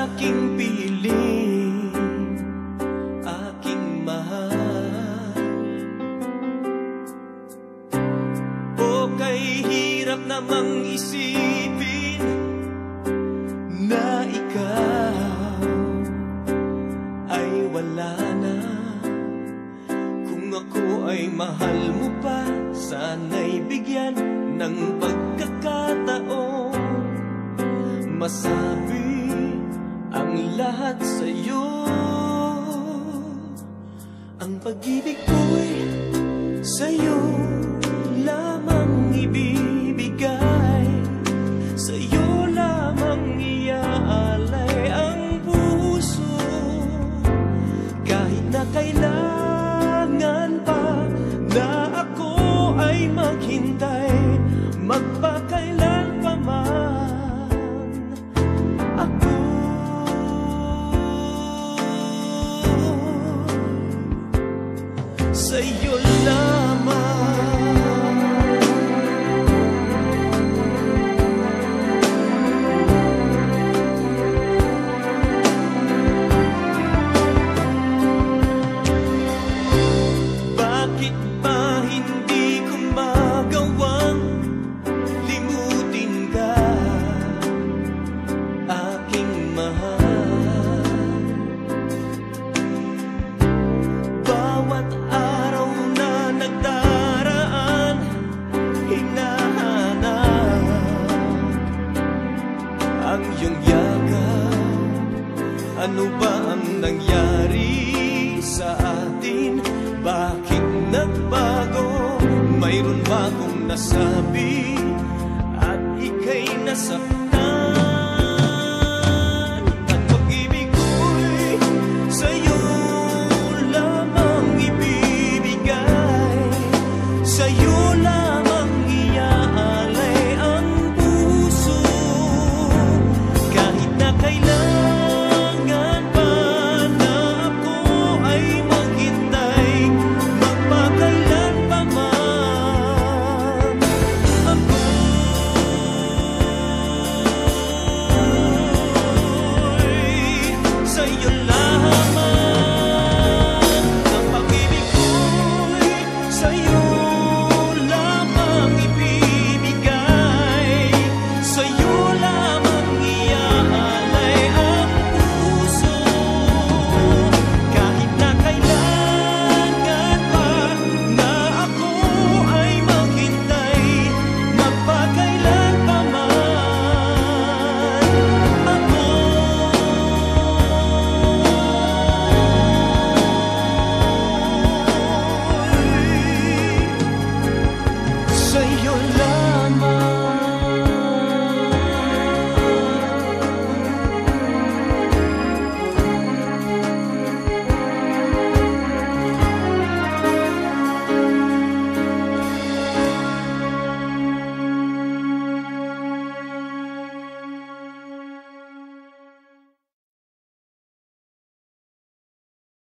aking piling, aking mahal. O kay hirap namang isipin na ikaw ay wala na. Kung ako ay mahal mo pa, sana'y bigyan ng pagkakataon masabi ang lahat sa'yo. Ang pag-ibig ko'y sa'yo lamang ibibigay, sa'yo lamang iaalay ang puso. Kahit na kailangan pa na ako ay maghintay, magpakailan pa man ako sa'yo lamang. Bakit ba hindi ko magawang limutin ka, aking mahal? Bawat araw na nagdaraan, hinahanap ang iyong yakap. Ano ba ang nangyari sa atin? Bakit nagbago? Mayroon ba akong nasabi at ika'y nasaktan?